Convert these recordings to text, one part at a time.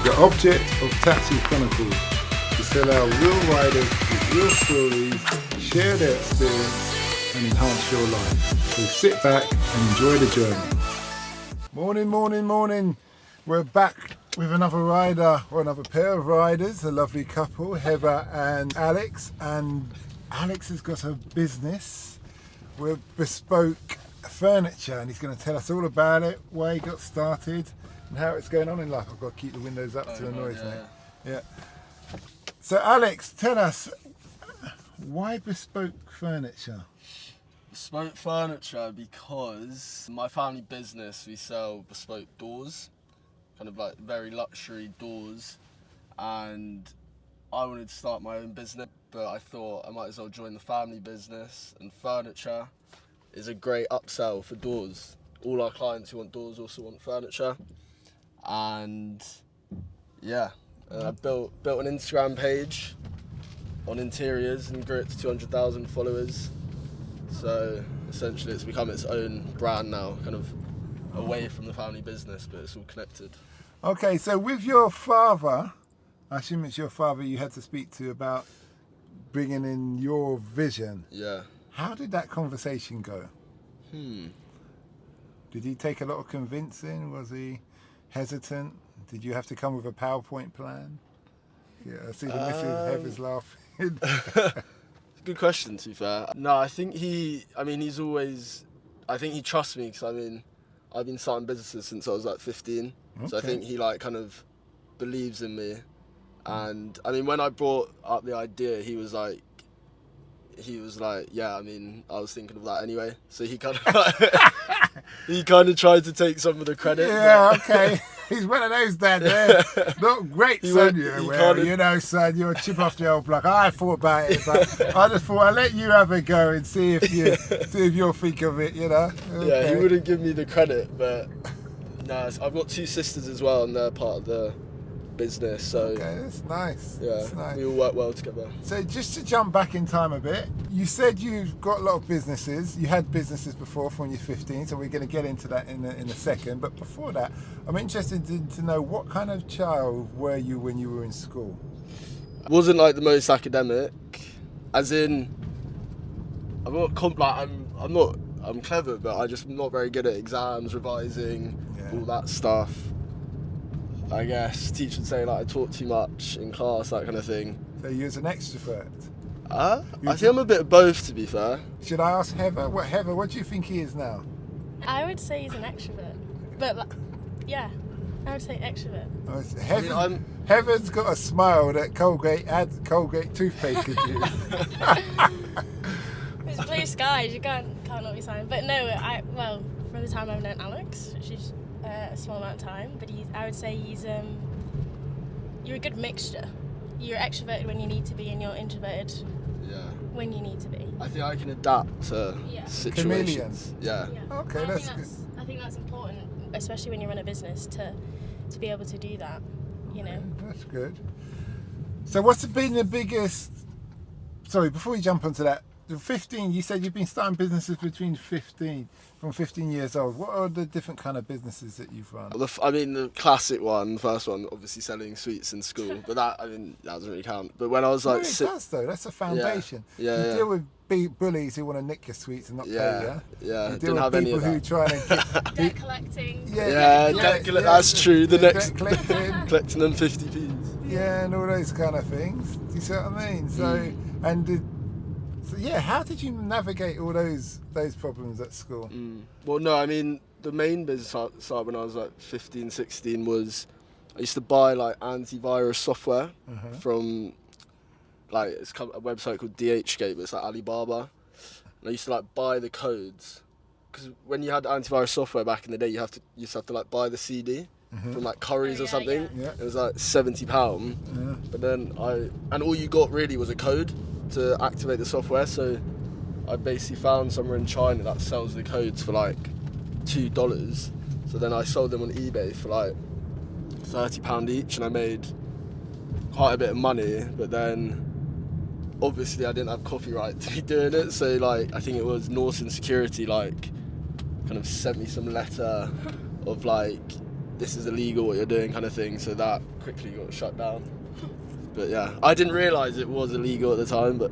The object of Taxi Chronicles is to allow real riders with real stories, share their experience and enhance your life. So sit back and enjoy the journey. Morning. We're back with another rider, or another pair of riders, a lovely couple, Heather and Alex. And Alex has got a business with bespoke furniture, and he's going to tell us all about it, why he got started and how it's going on in life. I've got to keep the windows up to the noise now. Yeah. So Alex, tell us, why bespoke furniture? Bespoke furniture because my family business, we sell bespoke doors, kind of like very luxury doors, and I wanted to start my own business, but I thought I might as well join the family business, and furniture is a great upsell for doors. All our clients who want doors also want furniture, and yeah, I built an Instagram page on interiors and grew it to 200,000 followers. So essentially it's become its own brand now, kind of away from the family business, but it's all connected. Okay, so with your father, I assume it's your father you had to speak to about bringing in your vision. Yeah. How did that conversation go? Did he take a lot of convincing? Was he hesitant? Did you have to come with a PowerPoint plan? Yeah, I see the missus Heather's laughing. Good question, to be fair. No, I think he trusts me because, I've been starting businesses since I was like 15. Okay. So I think he kind of believes in me. And when I brought up the idea, he was like, yeah, I was thinking of that anyway. So he kind of tried to take some of the credit. Yeah, okay. He's one of those dads there. Not great, son, son, you're a chip off the old block. I thought about it, but I just thought I'd let you have a go and see if you'll think of it, Okay. Yeah, he wouldn't give me the credit, but no, I've got two sisters as well, and they're part of the business, so okay, that's nice. Yeah, that's nice. We all work well together. So just to jump back in time a bit, you said you've got a lot of businesses. You had businesses before from when you're 15, so we're going to get into that in a second. But before that, I'm interested to know, what kind of child were you when you were in school? I wasn't like the most academic, as in I'm clever, but I'm just not very good at exams, revising, all that stuff. I guess teachers would say I talk too much in class, that kind of thing. So you was an extrovert? I think I'm a bit of both, to be fair. Should I ask Heather? What do you think he is now? I would say he's an extrovert, but yeah, I would say extrovert. Oh, Heather's got a smile that Colgate toothpaste could use. It's blue skies, you can't not be silent. But no, from the time I've known Alex, she's a small amount of time, but I would say you're a good mixture. You're extroverted when you need to be, and you're introverted when you need to be. I think I can adapt to situations. Yeah. Okay, that's good. I think that's important, especially when you run a business, to be able to do that. That's good. So what's been the biggest? Sorry, before we jump onto that, 15. You said you've been starting businesses from 15 years old. What are the different kind of businesses that you've run? The classic one, the first one, obviously selling sweets in school, but that doesn't really count. But when I was like, it does though. That's a foundation. Yeah. You deal with bullies who want to nick your sweets and not pay you. Yeah. You deal with people who try to debt collecting. That's true. The next collecting them 50p's. Yeah, and all those kind of things. Do you see what I mean? So how did you navigate all those problems at school? Well, no, the main business I started when I was 15, 16 was I used to buy antivirus software from it's a website called DHgate, but it's Alibaba. And I used to buy the codes, because when you had antivirus software back in the day, you used to have to buy the CD from Curry's or something. Yeah. It was £70. Yeah. But then all you got really was a code to activate the software, so I basically found somewhere in China that sells the codes for $2. So then I sold them on eBay for £30 each, and I made quite a bit of money. But then obviously I didn't have copyright to be doing it, so I think it was Norton Security kind of sent me some letter of this is illegal what you're doing kind of thing, so that quickly got shut down. But yeah, I didn't realise it was illegal at the time, but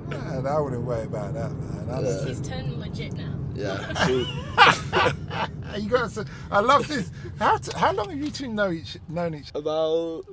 Man, I wouldn't worry about that, man. Yeah. He's turned legit now. yeah. So, You got to, I love this. How long have you two known each about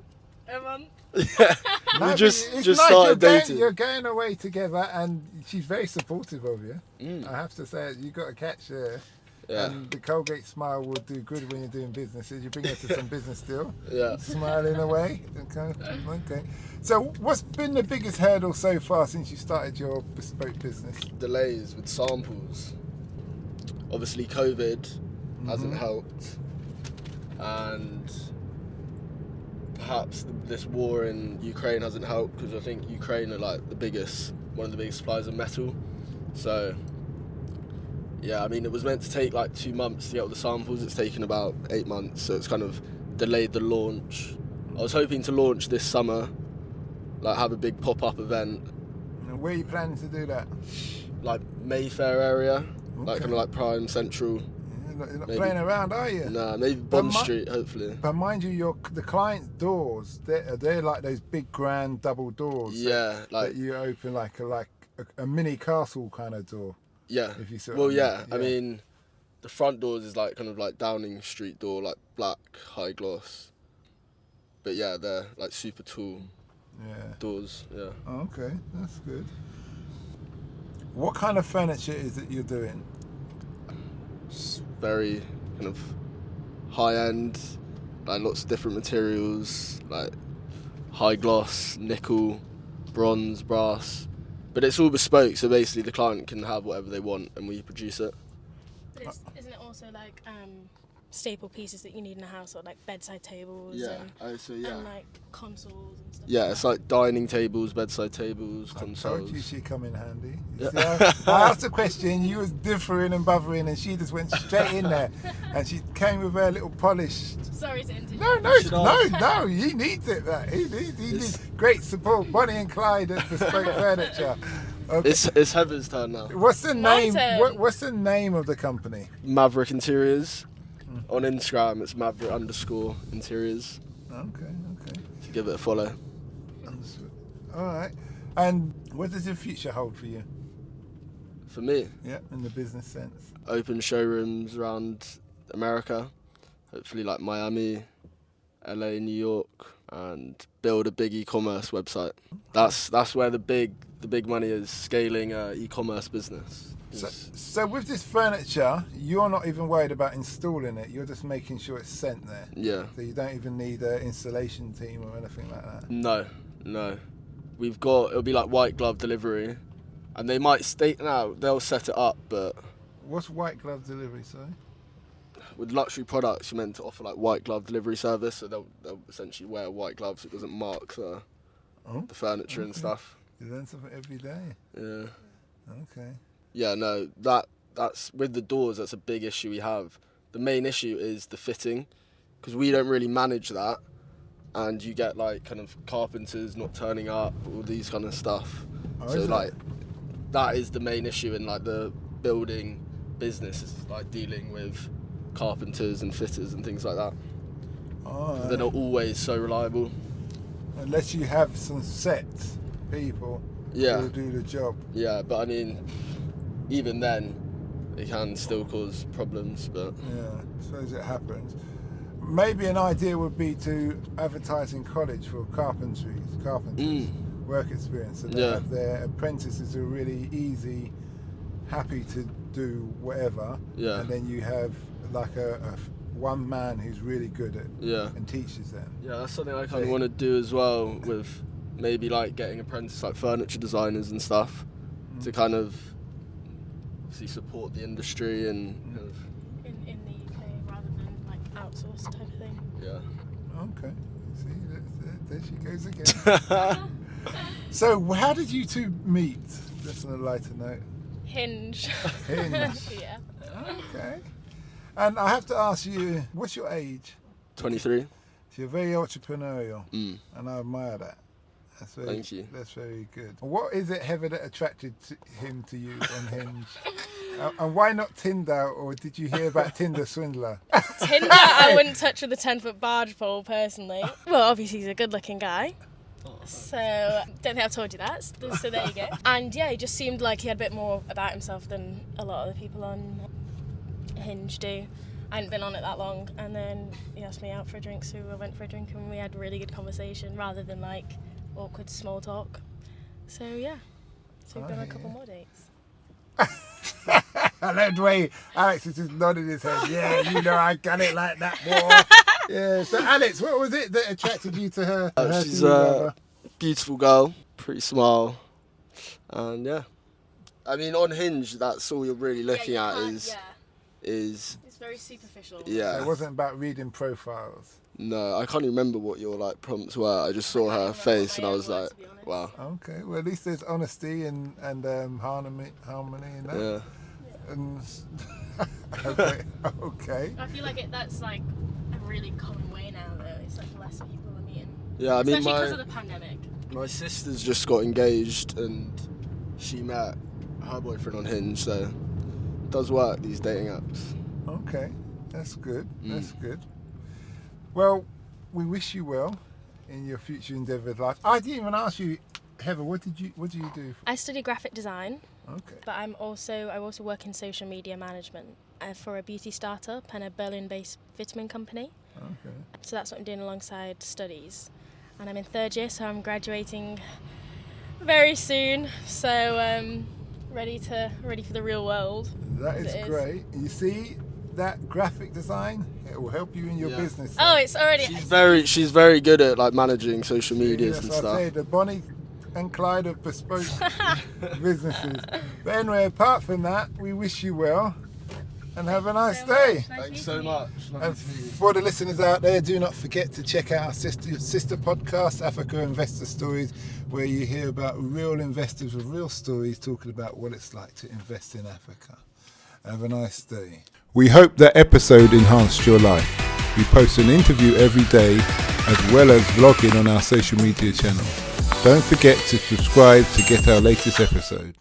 A month. yeah, No, we but just it's nice started dating. You're going away together, and she's very supportive of you. Mm. I have to say, you got a catch there. Yeah, And the Colgate smile will do good when you're doing businesses. You bring her to some business deal, yeah. smiling away. Okay. So, what's been the biggest hurdle so far since you started your bespoke business? Delays with samples. Obviously, COVID hasn't helped, and perhaps this war in Ukraine hasn't helped, because I think Ukraine are like one of the biggest suppliers of metal. So yeah, I mean, it was meant to take like 2 months to get all the samples. It's taken about 8 months, so it's kind of delayed the launch. I was hoping to launch this summer, like have a big pop-up event, And where are you planning to do that? like Mayfair area, like Okay. kind of like Prime Central. You're not Maybe. playing around, are you? Nah, maybe But Bond Street, hopefully. But mind you, the client's doors, they're like those big grand double doors. Yeah, like that you open like a mini castle kind of door. yeah. If you see what Well, I mean. yeah. I mean, the front doors is like kind of like Downing Street door, like black, high gloss. But yeah, they're like super tall Yeah. doors. Yeah. Oh, okay, that's good. What kind of furniture is it you're doing? It's very kind of high end, like lots of different materials, like high gloss, nickel, bronze, brass. But it's all bespoke, so basically the client can have whatever they want and we produce it. But isn't it also like staple pieces that you need in a house, or like bedside tables and like consoles and stuff? Yeah, it's like dining tables, bedside tables, I told you consoles. she'd come in handy. Yeah. See, I asked a question, you was differing and bothering, and she just went straight in there, and she came with her little polished. Sorry to interrupt. No, he needs it. That he needs great support. Bonnie and Clyde at Bespoke Furniture. Okay. It's Heather's turn now. What's the My name? turn. What's the name of the company? Maverick Interiors. On Instagram, it's Maverick_Interiors. Okay. So give it a follow. Understood. All right. And what does your future hold for you? For me, Yeah, in the business sense. open showrooms around America, hopefully like Miami, LA, New York, and build a big e-commerce website. That's where the big money is, scaling a e-commerce business. So with this furniture, you're not even worried about installing it. You're just making sure it's sent there. Yeah. So you don't even need an installation team or anything like that. No. It'll be like white glove delivery, and they might they'll set it up, but What's white glove delivery, sorry? with luxury products, you're meant to offer like white glove delivery service, so they'll essentially wear white gloves so it doesn't mark the furniture and stuff. You learn something every day. Yeah. Okay. Yeah, no, that's with the doors, that's a big issue we have. The main issue is the fitting, because we don't really manage that, and you get like kind of carpenters not turning up, all these kind of stuff. Oh, So is it? like that is the main issue in like the building business, is like dealing with carpenters and fitters and things like that. Oh, They're not always so reliable. unless you have some set people Yeah. who do the job. Yeah, but I mean, even then, it can still cause problems. But Yeah, I suppose it happens. Maybe an idea would be to advertise in college for carpenters work experience, so they Yeah. have their apprentices who are really easy, happy to do whatever, Yeah. and then you have like a one man who's really good at yeah, and teaches them. yeah, that's something I kind of want to do as well, with maybe like getting apprentices like furniture designers and stuff to kind of obviously support the industry and kind of, In the UK rather than like outsourced type of thing. yeah. Okay, see, there she goes again. So, how did you two meet? Just on a lighter note. Hinge. Hinge. Yeah. Okay. And I have to ask you, what's your age? 23. So you're very entrepreneurial, Mm. and I admire that. That's very, Thank you. That's very good. What is it, Heather, that attracted him to you on Hinge? And why not Tinder, or did you hear about Tinder swindler? Tinder, I wouldn't touch with a 10-foot barge pole, personally. Well, obviously he's a good-looking guy. So, don't think I've told you that, so there you go. And yeah, he just seemed like he had a bit more about himself than a lot of the people on Hinge do. I hadn't been on it that long, and then he asked me out for a drink, so I went for a drink and we had a really good conversation rather than like awkward small talk. So yeah, so we've been on a couple more dates. I love the way Alex is just nodding his head. Yeah, you know, I got it like that, boy. Yeah, so Alex, what was it that attracted you to her? She's a beautiful girl, pretty smile, and yeah. I mean, on Hinge, that's all you're really looking at is it's very superficial. Yeah. So it wasn't about reading profiles. No, I can't remember what your like prompts were. I just saw her face and I was like, wow. Okay, well at least there's honesty and harmony in that. Yeah. And okay. I feel like that's like a really common way now, though. It's like less people are meeting. Yeah, I mean, especially because of the pandemic. My sister's just got engaged and she met her boyfriend on Hinge, so it does work, these dating apps. Okay, that's good. That's good. Well, we wish you well in your future endeavours life. I didn't even ask you, Heather, what do you do? I study graphic design. Okay. But I also work in social media management for a beauty startup and a Berlin-based vitamin company. Okay. So that's what I'm doing alongside studies. And I'm in 3rd year, so I'm graduating very soon. So ready for the real world. That is great. You see that graphic design? It will help you in your business. Oh, it's already. She's very good at like managing social medias and stuff. I say the Bonnie and Clyde of bespoke businesses. But anyway, apart from that, we wish you well and have a nice day. Thanks so much. And for the listeners out there, do not forget to check out our sister podcast, Africa Investor Stories, where you hear about real investors with real stories talking about what it's like to invest in Africa. Have a nice day. We hope that episode enhanced your life. We post an interview every day as well as vlogging on our social media channels. Don't forget to subscribe to get our latest episode.